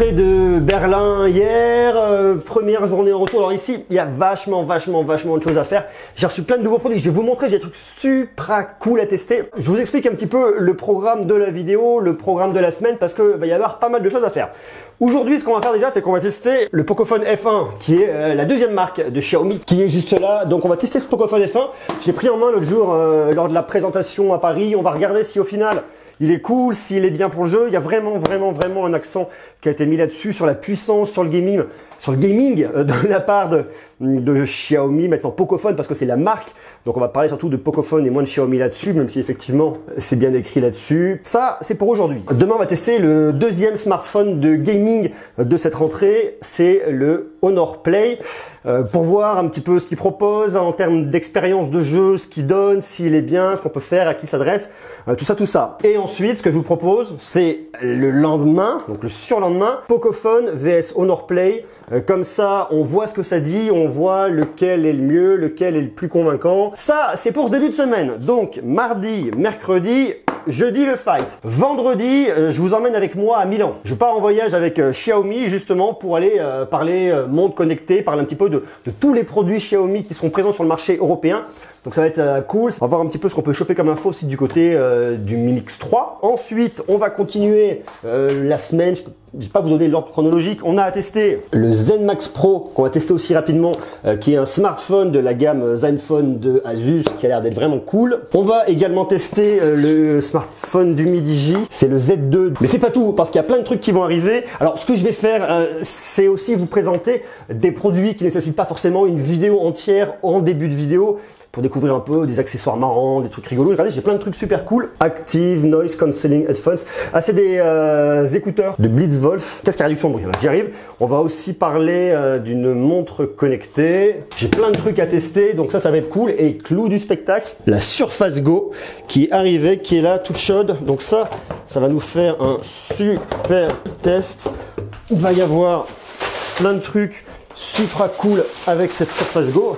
rentrée de Berlin hier, première journée en retour. Alors ici, il y a vachement de choses à faire. J'ai reçu plein de nouveaux produits. Je vais vous montrer, j'ai des trucs super cool à tester. Je vous explique un petit peu le programme de la vidéo, le programme de la semaine, parce que va y avoir pas mal de choses à faire. Aujourd'hui, ce qu'on va faire déjà, c'est qu'on va tester le Pocophone F1, qui est la deuxième marque de Xiaomi, qui est juste là. Donc on va tester ce Pocophone F1. Je l'ai pris en main l'autre jour lors de la présentation à Paris. On va regarder si au final il est cool, s'il est bien pour le jeu. Il y a vraiment un accent qui a été mis là-dessus, sur la puissance, sur le gaming de la part de Xiaomi, maintenant Pocophone, parce que c'est la marque. Donc on va parler surtout de Pocophone et moins de Xiaomi là-dessus, même si effectivement c'est bien écrit là-dessus. Ça, c'est pour aujourd'hui. Demain, on va tester le deuxième smartphone de gaming de cette rentrée, c'est le Honor Play. Pour voir un petit peu ce qu'il propose en termes d'expérience de jeu, ce qu'il donne, s'il est bien, ce qu'on peut faire, à qui il s'adresse, tout ça. Et ensuite, ce que je vous propose, c'est le lendemain, donc le surlendemain, Pocophone vs Honor Play. Comme ça, on voit ce que ça dit, on voit lequel est le mieux, lequel est le plus convaincant. Ça, c'est pour ce début de semaine. Donc, mardi, mercredi, jeudi le fight. Vendredi, je vous emmène avec moi à Milan. Je pars en voyage avec Xiaomi justement pour aller parler monde connecté, parler un petit peu de tous les produits Xiaomi qui seront présents sur le marché européen. Donc ça va être cool. On va voir un petit peu ce qu'on peut choper comme info aussi du côté du Mi Mix 3. Ensuite, on va continuer la semaine. Je ne vais pas vous donner l'ordre chronologique. On a testé le Zen Max Pro qu'on va tester aussi rapidement, qui est un smartphone de la gamme Zenfone de Asus qui a l'air d'être vraiment cool. On va également tester le smartphone du Mi Digi, c'est le Z2. Mais c'est pas tout, parce qu'il y a plein de trucs qui vont arriver. Alors ce que je vais faire, c'est aussi vous présenter des produits qui ne nécessitent pas forcément une vidéo entière en début de vidéo, pour découvrir un peu des accessoires marrants, des trucs rigolos. Regardez, j'ai plein de trucs super cool. Active Noise Cancelling Headphones. Ah, c'est des écouteurs de Blitzwolf. Casque à réduction de bruit, j'y arrive. On va aussi parler d'une montre connectée. J'ai plein de trucs à tester, donc ça va être cool. Et clou du spectacle, la Surface Go qui est arrivée, qui est là, toute chaude. Donc ça va nous faire un super test. Il va y avoir plein de trucs super cool avec cette Surface Go.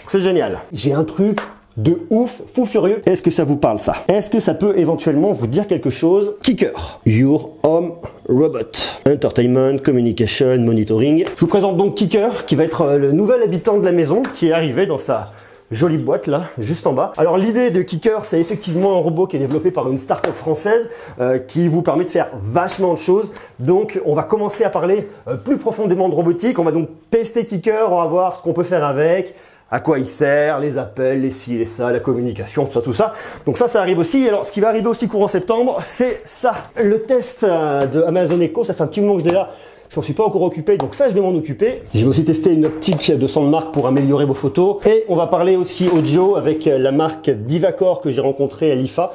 C'est génial. J'ai un truc de ouf, fou furieux. Est-ce que ça vous parle ça? Est-ce que ça peut éventuellement vous dire quelque chose? Kicker, Your Home Robot, Entertainment, Communication, Monitoring. Je vous présente donc Kicker, qui va être le nouvel habitant de la maison, qui est arrivé dans sa jolie boîte là, juste en bas. Alors l'idée de Kicker, c'est effectivement un robot qui est développé par une start-up française qui vous permet de faire vachement de choses. Donc on va commencer à parler plus profondément de robotique. On va donc tester Kicker, on va voir ce qu'on peut faire avec, à quoi il sert, les appels, les ci, les ça, la communication, tout ça. Donc ça arrive aussi. Alors ce qui va arriver aussi courant septembre, c'est ça. Le test de Amazon Echo, ça fait un petit moment que je l'ai là. Je m'en suis pas encore occupé, donc ça je vais m'en occuper. Je vais aussi tester une optique de Sandmarc pour améliorer vos photos. Et on va parler aussi audio avec la marque Divacor que j'ai rencontré à l'IFA,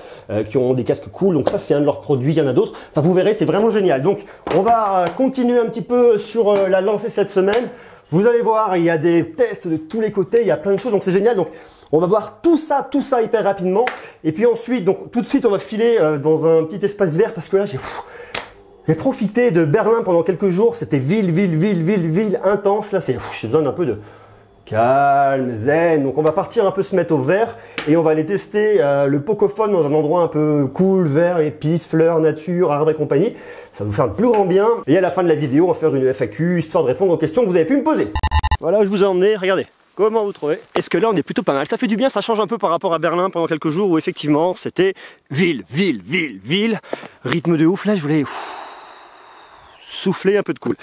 qui ont des casques cool. Donc ça c'est un de leurs produits, il y en a d'autres. Enfin vous verrez, c'est vraiment génial. Donc on va continuer un petit peu sur la lancée cette semaine. Vous allez voir, il y a des tests de tous les côtés, il y a plein de choses, donc c'est génial. Donc on va voir tout ça hyper rapidement. Et puis ensuite, donc tout de suite, on va filer dans un petit espace vert parce que là, j'ai profité de Berlin pendant quelques jours. C'était ville intense. Là, j'ai besoin d'un peu de calme, zen. Donc on va partir un peu se mettre au vert et on va aller tester le Pocophone dans un endroit un peu cool, vert, épices, fleurs, nature, arbres et compagnie. Ça va vous faire le plus grand bien. Et à la fin de la vidéo, on va faire une FAQ histoire de répondre aux questions que vous avez pu me poser. Voilà où je vous ai emmené. Regardez. Comment vous trouvez? Est-ce que là on est plutôt pas mal? Ça fait du bien, ça change un peu par rapport à Berlin pendant quelques jours où effectivement c'était ville. Rythme de ouf. Là je voulais souffler un peu de cool.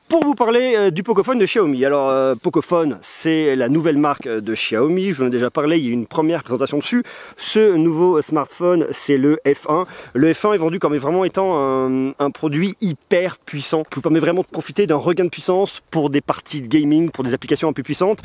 Pour vous parler du Pocophone de Xiaomi. Alors Pocophone, c'est la nouvelle marque de Xiaomi, je vous en ai déjà parlé, il y a eu une première présentation dessus. Ce nouveau smartphone, c'est le F1. Le F1 est vendu comme vraiment étant un produit hyper puissant, qui vous permet vraiment de profiter d'un regain de puissance pour des parties de gaming, pour des applications un peu puissantes,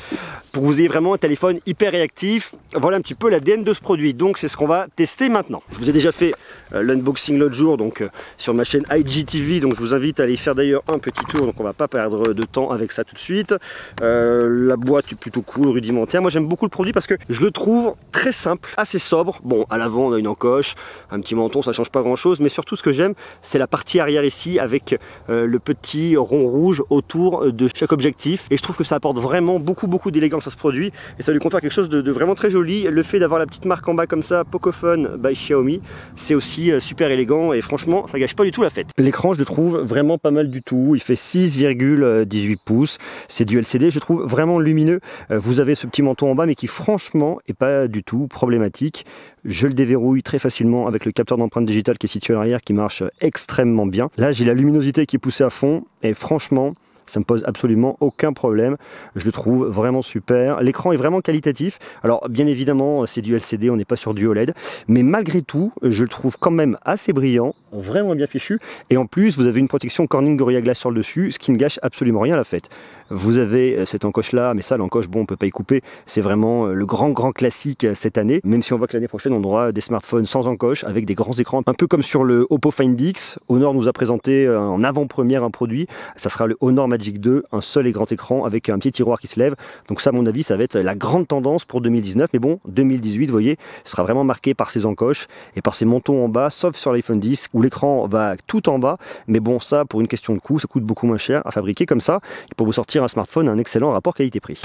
pour que vous ayez vraiment un téléphone hyper réactif. Voilà un petit peu l'ADN de ce produit, donc c'est ce qu'on va tester maintenant. Je vous ai déjà fait l'unboxing l'autre jour, donc sur ma chaîne IGTV, donc je vous invite à aller faire d'ailleurs un petit tour. Donc on va va pas perdre de temps avec ça tout de suite. La boîte est plutôt cool, rudimentaire. Moi j'aime beaucoup le produit parce que je le trouve très simple, assez sobre. Bon, à l'avant on a une encoche, un petit menton, ça change pas grand chose, mais surtout ce que j'aime c'est la partie arrière ici avec le petit rond rouge autour de chaque objectif, et je trouve que ça apporte vraiment beaucoup d'élégance à ce produit et ça lui confère quelque chose de vraiment très joli. Le fait d'avoir la petite marque en bas comme ça, Pocophone by Xiaomi, c'est aussi super élégant et franchement ça gâche pas du tout la fête. L'écran je le trouve vraiment pas mal du tout, il fait 6,18 pouces, c'est du LCD, je trouve vraiment lumineux. Vous avez ce petit menton en bas mais qui franchement est pas du tout problématique. Je le déverrouille très facilement avec le capteur d'empreinte digitale qui est situé à l'arrière, qui marche extrêmement bien. Là j'ai la luminosité qui est poussée à fond et franchement ça me pose absolument aucun problème, je le trouve vraiment super. L'écran est vraiment qualitatif, alors bien évidemment c'est du LCD, on n'est pas sur du OLED, mais malgré tout je le trouve quand même assez brillant, vraiment bien fichu, et en plus vous avez une protection Corning Gorilla Glass sur le dessus, ce qui ne gâche absolument rien à la fête. Vous avez cette encoche là, mais ça l'encoche bon on peut pas y couper, c'est vraiment le grand classique cette année, même si on voit que l'année prochaine on aura des smartphones sans encoche avec des grands écrans, un peu comme sur le Oppo Find X. Honor nous a présenté en avant-première un produit, ça sera le Honor Magic 2, un seul et grand écran avec un petit tiroir qui se lève, donc ça à mon avis ça va être la grande tendance pour 2019, mais bon 2018 vous voyez sera vraiment marqué par ces encoches et par ces mentons en bas, sauf sur l'iPhone 10 où l'écran va tout en bas, mais bon ça pour une question de coût, ça coûte beaucoup moins cher à fabriquer comme ça, et pour vous sortir un smartphone a un excellent rapport qualité-prix.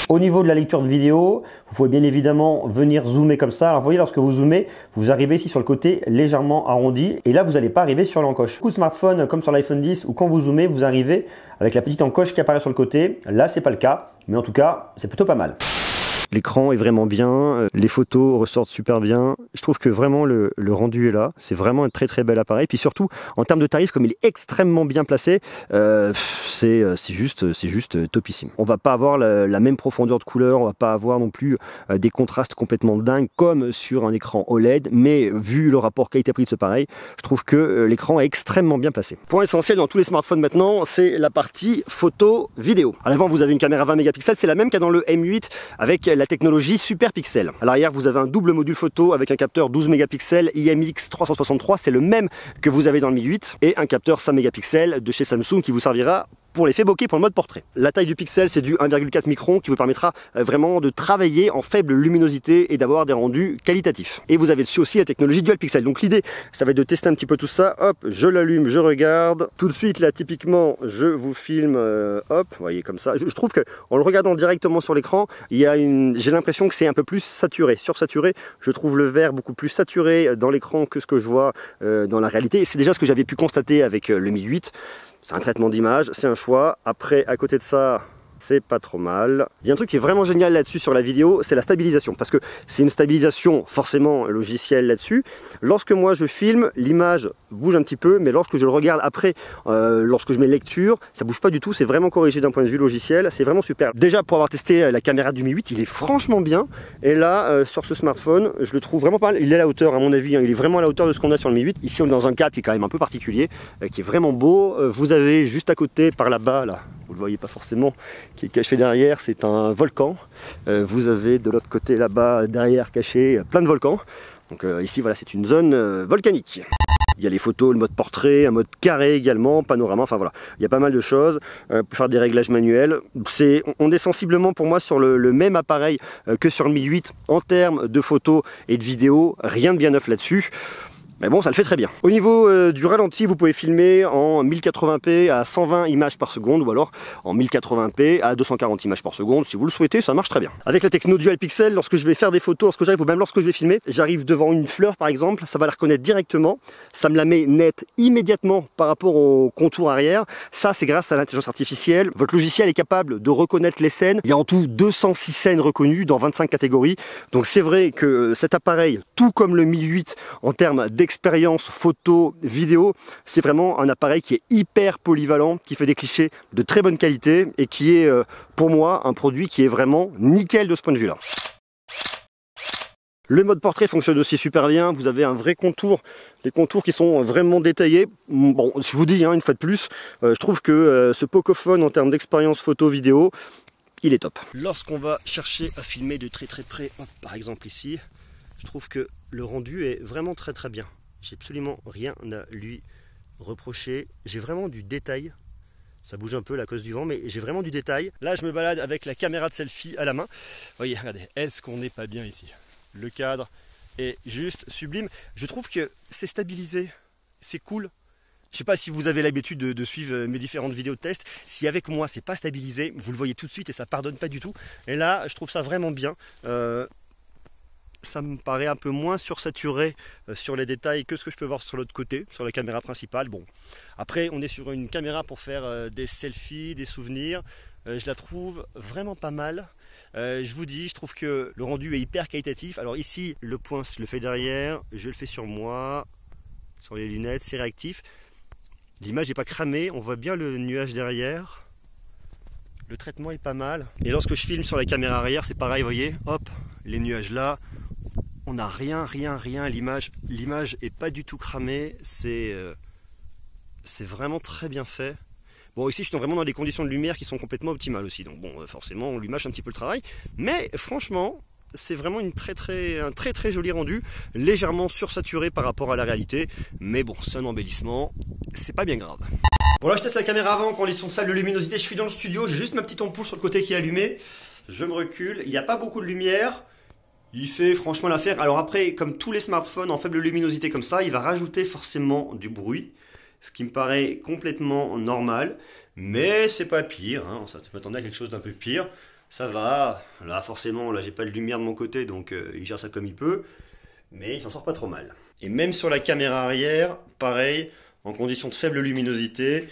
Au niveau de la lecture de vidéo, vous pouvez bien évidemment venir zoomer comme ça. Alors vous voyez, lorsque vous zoomez, vous arrivez ici sur le côté légèrement arrondi et là vous n'allez pas arriver sur l'encoche. Beaucoup de smartphones comme sur l'iPhone 10 où quand vous zoomez, vous arrivez avec la petite encoche qui apparaît sur le côté. Là c'est pas le cas, mais en tout cas c'est plutôt pas mal. L'écran est vraiment bien, les photos ressortent super bien. Je trouve que vraiment le rendu est là. C'est vraiment un très bel appareil. Puis surtout, en termes de tarifs, comme il est extrêmement bien placé, c'est juste topissime. On va pas avoir la même profondeur de couleur, on va pas avoir non plus des contrastes complètement dingues comme sur un écran OLED. Mais vu le rapport qualité-prix de ce pareil, je trouve que l'écran est extrêmement bien placé. Point essentiel dans tous les smartphones maintenant, c'est la partie photo-vidéo. À l'avant, vous avez une caméra 20 mégapixels, c'est la même qu'il y a dans le M8 avec la technologie Super Pixel. À l'arrière, vous avez un double module photo avec un capteur 12 mégapixels IMX 363, c'est le même que vous avez dans le Mi 8, et un capteur 5 mégapixels de chez Samsung qui vous servira pour l'effet bokeh pour le mode portrait. La taille du pixel c'est du 1,4 micron qui vous permettra vraiment de travailler en faible luminosité et d'avoir des rendus qualitatifs. Et vous avez dessus aussi la technologie Dual Pixel. Donc l'idée ça va être de tester un petit peu tout ça. Hop, je l'allume, je regarde. Tout de suite là typiquement je vous filme, hop, vous voyez comme ça. Je trouve que en le regardant directement sur l'écran, j'ai l'impression que c'est un peu plus saturé, sursaturé. Je trouve le vert beaucoup plus saturé dans l'écran que ce que je vois dans la réalité. C'est déjà ce que j'avais pu constater avec le Mi 8. C'est un traitement d'image, c'est un choix. Après, à côté de ça, c'est pas trop mal. Il y a un truc qui est vraiment génial là-dessus sur la vidéo, c'est la stabilisation. Parce que c'est une stabilisation forcément logicielle là-dessus. Lorsque moi je filme, l'image bouge un petit peu, mais lorsque je le regarde après, lorsque je mets lecture, ça bouge pas du tout. C'est vraiment corrigé d'un point de vue logiciel, c'est vraiment super. Déjà pour avoir testé la caméra du Mi 8, il est franchement bien. Et là, sur ce smartphone, je le trouve vraiment pas mal. Il est à la hauteur à mon avis, hein. Il est vraiment à la hauteur de ce qu'on a sur le Mi 8. Ici on est dans un cadre qui est quand même un peu particulier, qui est vraiment beau. Vous avez juste à côté, par là-bas, là, vous le voyez pas forcément, qui est caché derrière, c'est un volcan. Vous avez de l'autre côté là-bas, derrière, caché, plein de volcans. Donc ici, voilà, c'est une zone volcanique. Il y a les photos, le mode portrait, un mode carré également, panorama, enfin voilà, il y a pas mal de choses. Pour faire des réglages manuels, on est sensiblement pour moi sur le même appareil que sur le Mi 8 en termes de photos et de vidéos, rien de bien neuf là-dessus. Mais bon, ça le fait très bien. Au niveau du ralenti, vous pouvez filmer en 1080p à 120 images par seconde ou alors en 1080p à 240 images par seconde. Si vous le souhaitez, ça marche très bien. Avec la techno Dual Pixel, lorsque je vais faire des photos, lorsque j'arrive ou même lorsque je vais filmer, j'arrive devant une fleur par exemple, ça va la reconnaître directement. Ça me la met nette immédiatement par rapport au contour arrière. Ça, c'est grâce à l'intelligence artificielle. Votre logiciel est capable de reconnaître les scènes. Il y a en tout 206 scènes reconnues dans 25 catégories. Donc c'est vrai que cet appareil, tout comme le Mi 8 en termes d'expérience photo, vidéo, c'est vraiment un appareil qui est hyper polyvalent, qui fait des clichés de très bonne qualité et qui est pour moi un produit qui est vraiment nickel de ce point de vue là. Le mode portrait fonctionne aussi super bien, vous avez un vrai contour, les contours qui sont vraiment détaillés. Bon, je vous dis, hein, une fois de plus, je trouve que ce Pocophone en termes d'expérience photo vidéo, il est top. Lorsqu'on va chercher à filmer de très près, par exemple ici, je trouve que le rendu est vraiment très bien. J'ai absolument rien à lui reprocher, j'ai vraiment du détail. Ça bouge un peu à cause du vent, mais j'ai vraiment du détail. Là, je me balade avec la caméra de selfie à la main. Voyez, regardez, est-ce qu'on n'est pas bien ici? Le cadre est juste sublime. Je trouve que c'est stabilisé, c'est cool. Je ne sais pas si vous avez l'habitude de suivre mes différentes vidéos de test. Si avec moi, c'est pas stabilisé, vous le voyez tout de suite et ça pardonne pas du tout. Et là, je trouve ça vraiment bien. Ça me paraît un peu moins sursaturé sur les détails que ce que je peux voir sur l'autre côté, sur la caméra principale. Bon, après on est sur une caméra pour faire des selfies, des souvenirs. Je la trouve vraiment pas mal. Je vous dis, je trouve que le rendu est hyper qualitatif. Alors ici, le point, je le fais derrière, je le fais sur moi, sur les lunettes, c'est réactif. L'image n'est pas cramée, on voit bien le nuage derrière. Le traitement est pas mal. Et lorsque je filme sur la caméra arrière, c'est pareil, vous voyez, hop, les nuages là. On n'a rien, l'image est pas du tout cramée, c'est vraiment très bien fait. Bon, ici je suis vraiment dans des conditions de lumière qui sont complètement optimales aussi, donc bon, forcément on lui mâche un petit peu le travail, mais franchement, c'est vraiment un très joli rendu, légèrement sursaturé par rapport à la réalité, mais bon, c'est un embellissement, c'est pas bien grave. Bon là je teste la caméra avant, condition de faible luminosité, je suis dans le studio, j'ai juste ma petite ampoule sur le côté qui est allumée, je me recule, il n'y a pas beaucoup de lumière. Il fait franchement l'affaire. Alors après, comme tous les smartphones en faible luminosité comme ça, il va rajouter forcément du bruit, ce qui me paraît complètement normal. Mais c'est pas pire, hein. Ça m'attendait à quelque chose d'un peu pire. Ça va. Là forcément, là j'ai pas de lumière de mon côté, donc il gère ça comme il peut. Mais il s'en sort pas trop mal. Et même sur la caméra arrière, pareil, en conditions de faible luminosité,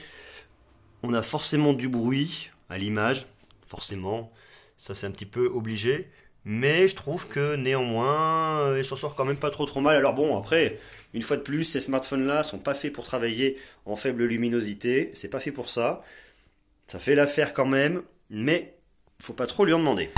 on a forcément du bruit à l'image. Forcément, ça c'est un petit peu obligé. Mais je trouve que néanmoins, il s'en sort quand même pas trop mal. Alors bon, après, une fois de plus, ces smartphones-là sont pas faits pour travailler en faible luminosité. C'est pas fait pour ça. Ça fait l'affaire quand même, mais il faut pas trop lui en demander.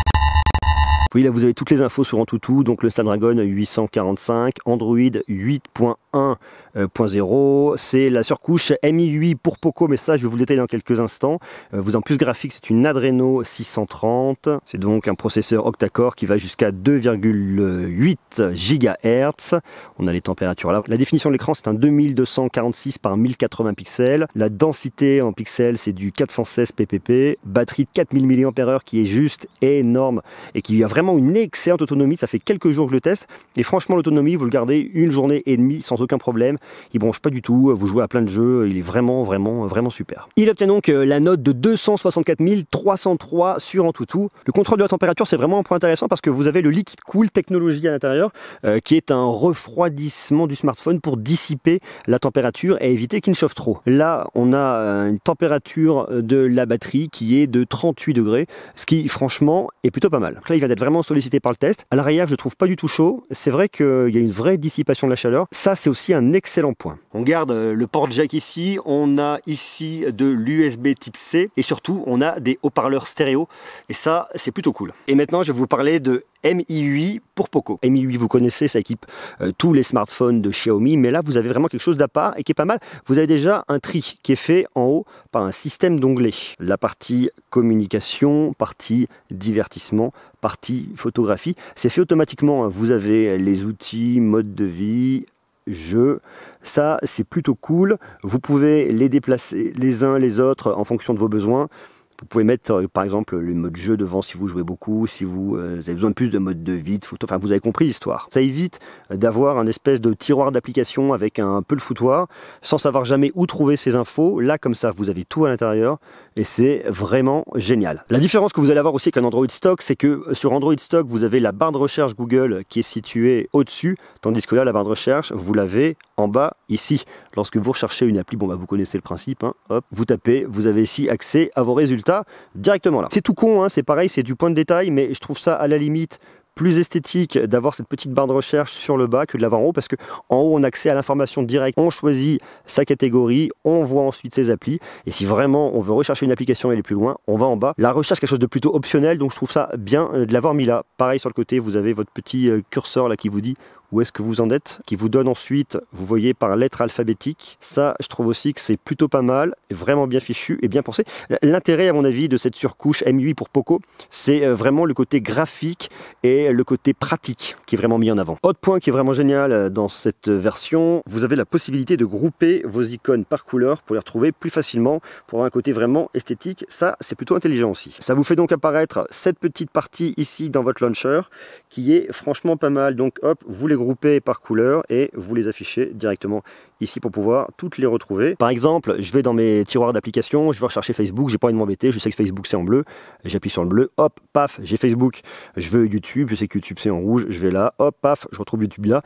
Oui, là vous avez toutes les infos sur Antutu, donc le Snapdragon 845, Android 8.1.0, c'est la surcouche MI8 pour Poco, mais ça je vais vous le détailler dans quelques instants. Vous en plus graphique, c'est une Adreno 630, c'est donc un processeur octa-core qui va jusqu'à 2,8 GHz. On a les températures là. La définition de l'écran c'est un 2246 par 1080 pixels. La densité en pixels c'est du 416 ppp. Batterie de 4000 mAh qui est juste énorme et qui a vraiment une excellente autonomie. Ça fait quelques jours que je le teste et franchement l'autonomie vous le gardez une journée et demie sans aucun problème. Il bronche pas du tout, vous jouez à plein de jeux, il est vraiment super. Il obtient donc la note de 264 303 sur Antutu. Le contrôle de la température c'est vraiment un point intéressant parce que vous avez le Liquid Cool technologie à l'intérieur qui est un refroidissement du smartphone pour dissiper la température et éviter qu'il ne chauffe trop. Là on a une température de la batterie qui est de 38 degrés, ce qui franchement est plutôt pas mal. Donc là il va être vraiment sollicité par le test. À l'arrière je le trouve pas du tout chaud, c'est vrai qu'il y a une vraie dissipation de la chaleur, ça c'est aussi un excellent point. On garde le port jack ici, on a ici de l'USB type C et surtout on a des haut-parleurs stéréo et ça c'est plutôt cool. Et maintenant je vais vous parler de MI8 pour Poco. MI8 vous connaissez, ça équipe tous les smartphones de Xiaomi, mais là vous avez vraiment quelque chose d'à part et qui est pas mal. Vous avez déjà un tri qui est fait en haut par un système d'onglets. La partie communication, partie divertissement, partie photographie, c'est fait automatiquement. Vous avez les outils, mode de vie, jeux, ça c'est plutôt cool. Vous pouvez les déplacer les uns les autres en fonction de vos besoins. Vous pouvez mettre par exemple le mode jeu devant si vous jouez beaucoup, si vous avez besoin de plus de mode de vie, de photo, enfin vous avez compris l'histoire. Ça évite d'avoir un espèce de tiroir d'application avec un peu le foutoir, sans savoir jamais où trouver ces infos. Là comme ça vous avez tout à l'intérieur et c'est vraiment génial. La différence que vous allez avoir aussi avec un Android stock, c'est que sur Android stock vous avez la barre de recherche Google qui est située au-dessus, tandis que là la barre de recherche vous l'avez en bas ici. Lorsque vous recherchez une appli, bon bah vous connaissez le principe, hein, hop, vous tapez, vous avez ici accès à vos résultats directement là. C'est tout con, hein, c'est pareil, c'est du point de détail, mais je trouve ça à la limite plus esthétique d'avoir cette petite barre de recherche sur le bas que de l'avoir en haut, parce que en haut on a accès à l'information directe, on choisit sa catégorie, on voit ensuite ses applis, et si vraiment on veut rechercher une application et aller plus loin, on va en bas. La recherche quelque chose de plutôt optionnel, donc je trouve ça bien de l'avoir mis là. Pareil sur le côté, vous avez votre petit curseur là qui vous dit où est-ce que vous en êtes, qui vous donne ensuite, vous voyez, par lettre alphabétique. Ça, je trouve aussi que c'est plutôt pas mal, vraiment bien fichu et bien pensé. L'intérêt, à mon avis, de cette surcouche MUI pour Poco, c'est vraiment le côté graphique et le côté pratique qui est vraiment mis en avant. Autre point qui est vraiment génial dans cette version, vous avez la possibilité de grouper vos icônes par couleur pour les retrouver plus facilement, pour avoir un côté vraiment esthétique. Ça, c'est plutôt intelligent aussi. Ça vous fait donc apparaître cette petite partie ici dans votre launcher qui est franchement pas mal. Donc hop, vous les groupez par couleur et vous les affichez directement ici pour pouvoir toutes les retrouver. Par exemple, je vais dans mes tiroirs d'applications, je vais rechercher Facebook, j'ai pas envie de m'embêter, je sais que Facebook c'est en bleu, j'appuie sur le bleu, hop, paf, j'ai Facebook. Je veux YouTube, je sais que YouTube c'est en rouge, je vais là, hop, paf, je retrouve YouTube là.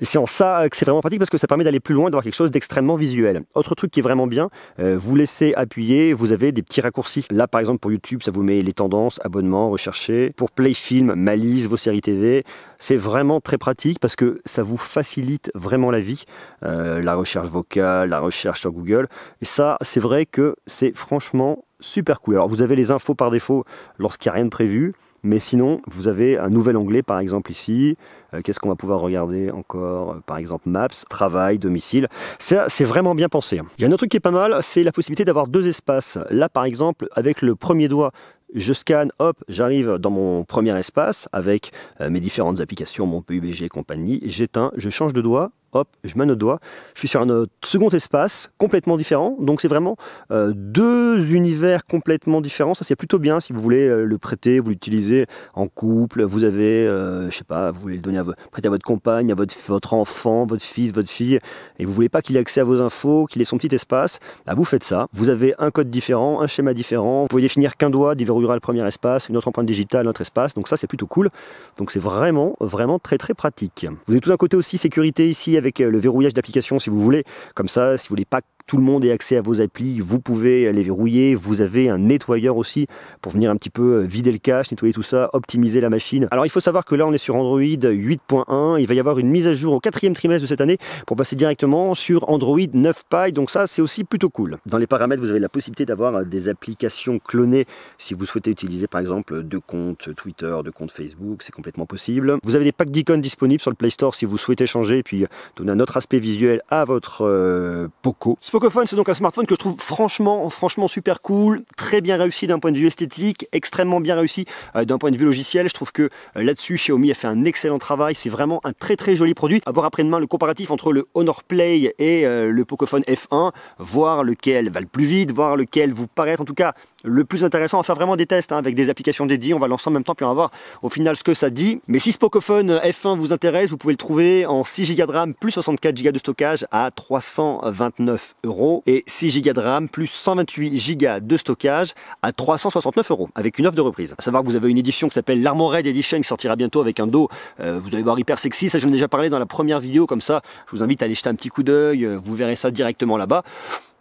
Et c'est en ça que c'est vraiment pratique parce que ça permet d'aller plus loin, d'avoir quelque chose d'extrêmement visuel. Autre truc qui est vraiment bien, vous laissez appuyer, vous avez des petits raccourcis. Là par exemple pour YouTube, ça vous met les tendances, abonnements, rechercher. Pour Play Film, ma liste, vos séries TV, c'est vraiment très pratique parce que ça vous facilite vraiment la vie. La recherche vocale, la recherche sur Google. Et ça, c'est vrai que c'est franchement super cool. Alors vous avez les infos par défaut lorsqu'il n'y a rien de prévu. Mais sinon, vous avez un nouvel onglet, par exemple ici. Qu'est-ce qu'on va pouvoir regarder encore? Par exemple, Maps, Travail, Domicile. Ça, c'est vraiment bien pensé. Il y a un autre truc qui est pas mal, c'est la possibilité d'avoir deux espaces. Là, par exemple, avec le premier doigt, je scanne, hop, j'arrive dans mon premier espace avec mes différentes applications, mon PUBG et compagnie. J'éteins, je change de doigt. Hop, je mets un autre doigt, je suis sur un second espace complètement différent, donc c'est vraiment deux univers complètement différents. Ça c'est plutôt bien si vous voulez le prêter, vous l'utilisez en couple, vous avez, je sais pas, vous voulez le donner prêter à votre compagne, à votre enfant, votre fils, votre fille, et vous voulez pas qu'il ait accès à vos infos, qu'il ait son petit espace, bah vous faites ça. Vous avez un code différent, un schéma différent, vous pouvez définir qu'un doigt déverrouillera le premier espace, une autre empreinte digitale, un autre espace, donc ça c'est plutôt cool. Donc c'est vraiment très pratique. Vous avez tout un côté aussi sécurité ici avec le verrouillage d'application si vous voulez, comme ça si vous voulez pas que tout le monde ait accès à vos applis, vous pouvez les verrouiller. Vous avez un nettoyeur aussi pour venir un petit peu vider le cache, nettoyer tout ça, optimiser la machine. Alors il faut savoir que là on est sur Android 8.1, il va y avoir une mise à jour au 4e trimestre de cette année pour passer directement sur Android 9 Pie, donc ça c'est aussi plutôt cool. Dans les paramètres vous avez la possibilité d'avoir des applications clonées si vous souhaitez utiliser par exemple deux comptes Twitter, deux comptes Facebook, c'est complètement possible. Vous avez des packs d'icônes disponibles sur le Play Store si vous souhaitez changer et puis donner un autre aspect visuel à votre Poco. Pocophone, c'est donc un smartphone que je trouve franchement super cool, très bien réussi d'un point de vue esthétique, extrêmement bien réussi d'un point de vue logiciel. Je trouve que là-dessus, Xiaomi a fait un excellent travail. C'est vraiment un très joli produit. À voir après-demain le comparatif entre le Honor Play et le Pocophone F1, voir lequel va le plus vite, voir lequel vous paraît en tout cas le plus intéressant. À faire vraiment des tests avec des applications dédiées. On va lancer en même temps puis on va voir au final ce que ça dit. Mais si ce Pocophone F1 vous intéresse, vous pouvez le trouver en 6 Go de RAM plus 64 Go de stockage à 329 € et 6 Go de RAM plus 128 Go de stockage à 369 € avec une offre de reprise. À savoir que vous avez une édition qui s'appelle l'Armored Edition qui sortira bientôt avec un dos, vous allez voir, hyper sexy. Ça j'en ai déjà parlé dans la première vidéo, comme ça je vous invite à aller jeter un petit coup d'œil, vous verrez ça directement là-bas.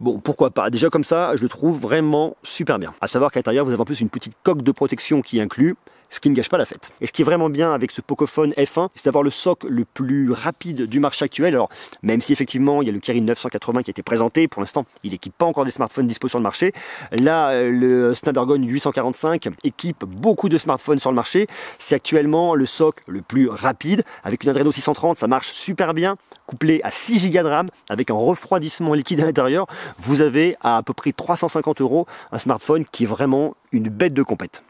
Bon, pourquoi pas, déjà comme ça je le trouve vraiment super bien. À savoir qu'à l'intérieur vous avez en plus une petite coque de protection qui est inclus, ce qui ne gâche pas la fête. Et ce qui est vraiment bien avec ce Pocophone F1, c'est d'avoir le socle le plus rapide du marché actuel. Alors, même si effectivement il y a le Kirin 980 qui a été présenté, pour l'instant il n'équipe pas encore des smartphones dispo sur le marché. Là, le Snapdragon 845 équipe beaucoup de smartphones sur le marché. C'est actuellement le socle le plus rapide. Avec une Adreno 630, ça marche super bien. Couplé à 6 Go de RAM, avec un refroidissement liquide à l'intérieur, vous avez à peu près 350 € un smartphone qui est vraiment une bête de compète.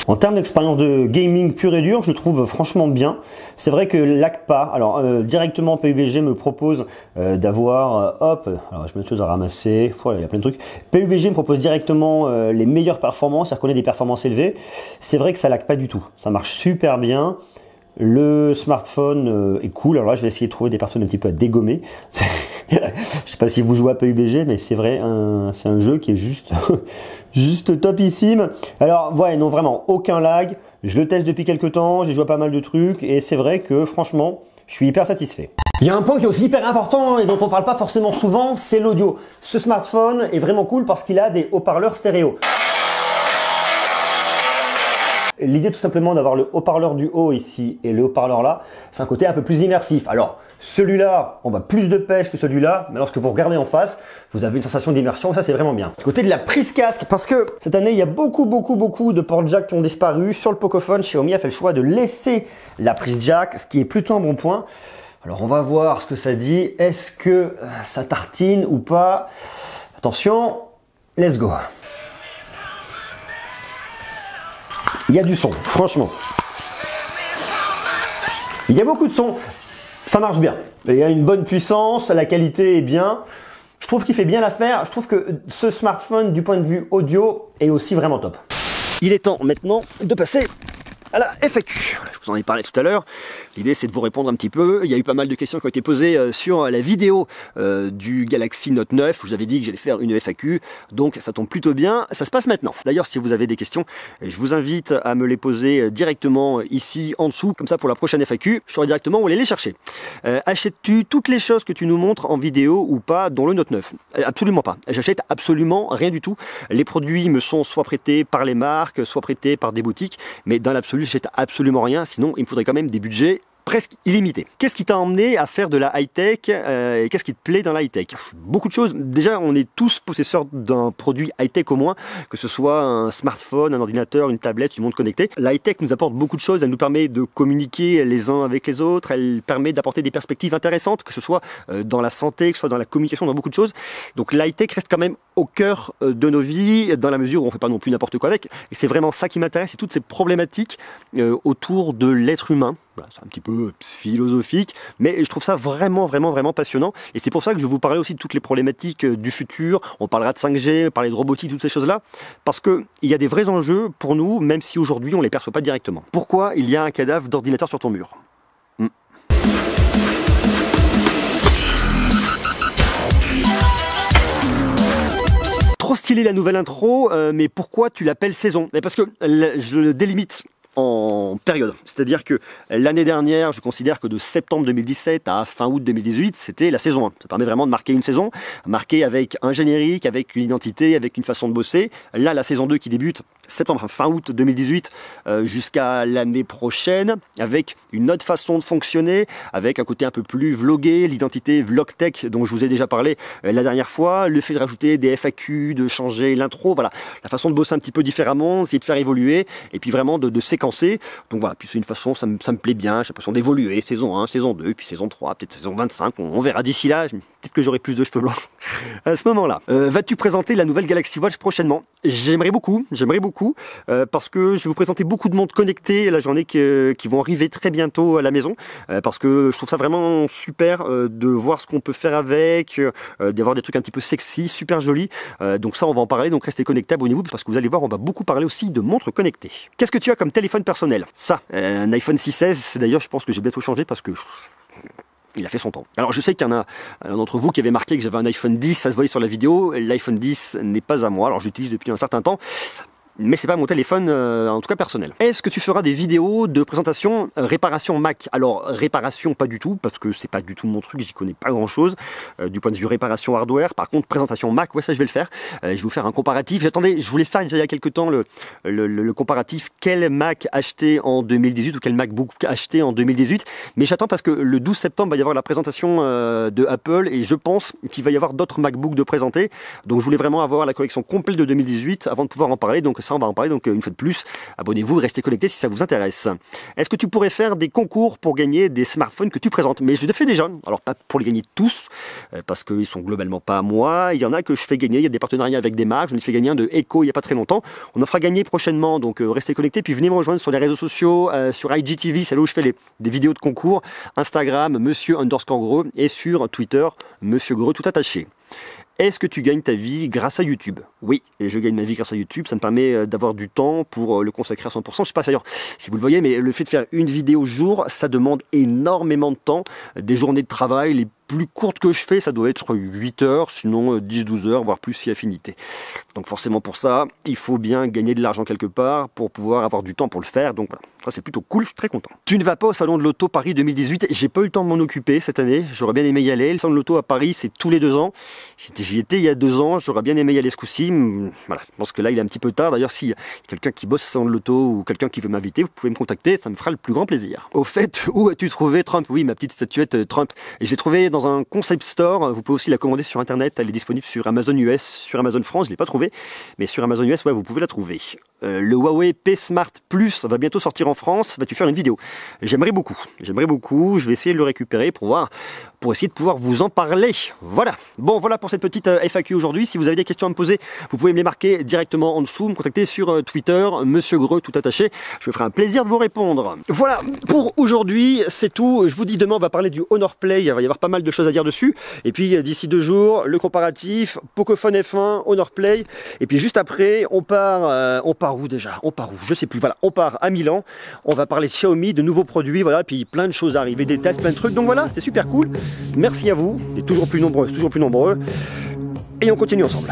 En termes d'expérience de gaming pur et dur, je trouve franchement bien. C'est vrai que lag pas. Alors directement PUBG me propose d'avoir hop, alors je mets des choses à ramasser. Voilà, il y a plein de trucs. PUBG me propose directement les meilleures performances, c'est-à-dire qu'on a des performances élevées. C'est vrai que ça lag pas du tout. Ça marche super bien. Le smartphone est cool. Alors là, je vais essayer de trouver des personnes un petit peu à dégommer. Je sais pas si vous jouez à PUBG, mais c'est vrai, c'est un jeu qui est juste topissime. Alors, ouais, non, vraiment, aucun lag. Je le teste depuis quelques temps, j'ai joué à pas mal de trucs et c'est vrai que franchement, je suis hyper satisfait. Il y a un point qui est aussi hyper important et dont on parle pas forcément souvent, c'est l'audio. Ce smartphone est vraiment cool parce qu'il a des haut-parleurs stéréo. L'idée tout simplement d'avoir le haut-parleur du haut ici et le haut-parleur là, c'est un côté un peu plus immersif. Alors, Celui-là, on va plus de pêche que celui-là, mais lorsque vous regardez en face, vous avez une sensation d'immersion, et ça c'est vraiment bien. Du côté de la prise casque, parce que cette année, il y a beaucoup de ports jack qui ont disparu. Sur le Pocophone, Xiaomi a fait le choix de laisser la prise jack, ce qui est plutôt un bon point. Alors on va voir ce que ça dit. Est-ce que ça tartine ou pas? Attention, let's go. Il y a du son, franchement. Il y a beaucoup de son. Ça marche bien. Il y a une bonne puissance, la qualité est bien. Je trouve qu'il fait bien l'affaire. Je trouve que ce smartphone, du point de vue audio, est aussi vraiment top. Il est temps maintenant de passer à la FAQ. Je vous en ai parlé tout à l'heure. L'idée, c'est de vous répondre un petit peu. Il y a eu pas mal de questions qui ont été posées sur la vidéo du Galaxy Note 9. Je vous avais dit que j'allais faire une FAQ, donc ça tombe plutôt bien. Ça se passe maintenant. D'ailleurs, si vous avez des questions, je vous invite à me les poser directement ici en dessous. Comme ça, pour la prochaine FAQ, je saurai directement où aller les chercher. Achètes-tu toutes les choses que tu nous montres en vidéo ou pas dans le Note 9? Absolument pas. J'achète absolument rien du tout. Les produits me sont soit prêtés par les marques, soit prêtés par des boutiques, mais dans l'absolu, j'achète absolument rien. Sinon, il me faudrait quand même des budgets presque illimité. Qu'est-ce qui t'a emmené à faire de la high-tech et qu'est-ce qui te plaît dans la high-tech? Beaucoup de choses. Déjà, on est tous possesseurs d'un produit high-tech au moins, que ce soit un smartphone, un ordinateur, une tablette, une montre connectée. La high-tech nous apporte beaucoup de choses. Elle nous permet de communiquer les uns avec les autres. Elle permet d'apporter des perspectives intéressantes, que ce soit dans la santé, que ce soit dans la communication, dans beaucoup de choses. Donc la high-tech reste quand même au cœur de nos vies, dans la mesure où on ne fait pas non plus n'importe quoi avec. Et c'est vraiment ça qui m'intéresse, c'est toutes ces problématiques autour de l'être humain. Voilà, c'est un petit peu philosophique, mais je trouve ça vraiment passionnant. Et c'est pour ça que je vais vous parler aussi de toutes les problématiques du futur. On parlera de 5G, on parlera de robotique, toutes ces choses-là, parce que il y a des vrais enjeux pour nous, même si aujourd'hui on les perçoit pas directement. Pourquoi il y a un cadavre d'ordinateur sur ton mur? Trop stylé la nouvelle intro, mais pourquoi tu l'appelles saison? Parce que je le délimite en période. C'est-à-dire que l'année dernière, je considère que de septembre 2017 à fin août 2018, c'était la saison 1. Ça permet vraiment de marquer une saison, marquée avec un générique, avec une identité, avec une façon de bosser. Là, la saison 2 qui débute septembre, fin août 2018 jusqu'à l'année prochaine, avec une autre façon de fonctionner, avec un côté un peu plus vlogué, l'identité vlogtech dont je vous ai déjà parlé la dernière fois, le fait de rajouter des FAQ, de changer l'intro, voilà, la façon de bosser un petit peu différemment, essayer de faire évoluer, et puis vraiment de séquencer. Donc voilà, puis c'est une façon, ça me plaît bien, j'ai l'impression d'évoluer, saison 1, saison 2, puis saison 3, peut-être saison 25, on verra d'ici là, peut-être que j'aurai plus de cheveux blancs à ce moment-là. Vas-tu présenter la nouvelle Galaxy Watch prochainement? J'aimerais beaucoup, parce que je vais vous présenter beaucoup de montres connectées la journée qui vont arriver très bientôt à la maison, parce que je trouve ça vraiment super de voir ce qu'on peut faire avec, d'avoir des trucs un petit peu sexy, super jolis, donc ça on va en parler, donc restez connectés, abonnez-vous, parce que vous allez voir, on va beaucoup parler aussi de montres connectées. Qu'est-ce que tu as comme téléphone personnel? Ça, un iPhone 6S, d'ailleurs je pense que j'ai bientôt changé parce que il a fait son temps. Alors je sais qu'il y en a un d'entre vous qui avait marqué que j'avais un iPhone 10, ça se voyait sur la vidéo, l'iPhone 10 n'est pas à moi, alors je l'utilise depuis un certain temps, mais c'est pas mon téléphone, en tout cas personnel. Est-ce que tu feras des vidéos de présentation réparation Mac? Alors réparation pas du tout, parce que c'est pas du tout mon truc, j'y connais pas grand chose du point de vue réparation hardware. Par contre présentation Mac, ouais, ça je vais le faire. Je vais vous faire un comparatif. J'attendais, je voulais faire il y a quelques temps le comparatif quel Mac acheter en 2018 ou quel MacBook acheter en 2018, mais j'attends parce que le 12 septembre va y avoir la présentation de Apple et je pense qu'il va y avoir d'autres MacBooks de présenter. Donc je voulais vraiment avoir la collection complète de 2018 avant de pouvoir en parler. Donc ça on va en parler, donc une fois de plus, abonnez-vous, restez connectés si ça vous intéresse. Est-ce que tu pourrais faire des concours pour gagner des smartphones que tu présentes? Mais je le fais déjà, alors pas pour les gagner tous, parce qu'ils sont globalement pas à moi, il y en a que je fais gagner, il y a des partenariats avec des marques, j'en ai fait gagner un de Echo il y a pas très longtemps, on en fera gagner prochainement, donc restez connectés, puis venez me rejoindre sur les réseaux sociaux, sur IGTV, c'est là où je fais des vidéos de concours, Instagram, monsieur_Greux, et sur Twitter, monsieur Greux tout attaché. Est-ce que tu gagnes ta vie grâce à YouTube? Oui, et je gagne ma vie grâce à YouTube, ça me permet d'avoir du temps pour le consacrer à 100%. Je sais pas d'ailleurs si vous le voyez, mais le fait de faire une vidéo jour, ça demande énormément de temps, des journées de travail, les plus courte que je fais, ça doit être 8 heures, sinon 10-12 heures, voire plus si affinité. Donc forcément pour ça, il faut bien gagner de l'argent quelque part pour pouvoir avoir du temps pour le faire. Donc voilà, ça c'est plutôt cool, je suis très content. Tu ne vas pas au salon de l'auto Paris 2018, j'ai pas eu le temps de m'en occuper cette année, j'aurais bien aimé y aller. Le salon de l'auto à Paris, c'est tous les 2 ans. J'y étais il y a 2 ans, j'aurais bien aimé y aller ce coup-ci. Voilà, je pense que là il est un petit peu tard. D'ailleurs, s'il y a quelqu'un qui bosse au salon de l'auto ou quelqu'un qui veut m'inviter, vous pouvez me contacter, ça me fera le plus grand plaisir. Au fait, où as-tu trouvé Trump? Oui, ma petite statuette Trump. Et je l'ai trouvée dans un concept store. Vous pouvez aussi la commander sur internet, elle est disponible sur Amazon US, sur Amazon France, je l'ai pas trouvée, mais sur Amazon US, ouais, vous pouvez la trouver. Le Huawei P Smart Plus va bientôt sortir en France. Vas-tu faire une vidéo? J'aimerais beaucoup. Je vais essayer de le récupérer pour essayer de pouvoir vous en parler. Voilà. Bon, voilà pour cette petite FAQ aujourd'hui. Si vous avez des questions à me poser, vous pouvez me les marquer directement en dessous, me contacter sur Twitter, Monsieur Greux tout attaché. Je me ferai un plaisir de vous répondre. Voilà. Pour aujourd'hui, c'est tout. Je vous dis demain, on va parler du Honor Play. Il va y avoir pas mal de choses à dire dessus. Et puis d'ici 2 jours, le comparatif, Pocophone F1, Honor Play. Et puis juste après, on part où déjà? On part où? Je sais plus. Voilà, on part à Milan. On va parler de Xiaomi, de nouveaux produits. Voilà, et puis plein de choses à arriver, des tests, plein de trucs. Donc voilà, c'est super cool. Merci à vous. Et toujours plus nombreux, et on continue ensemble.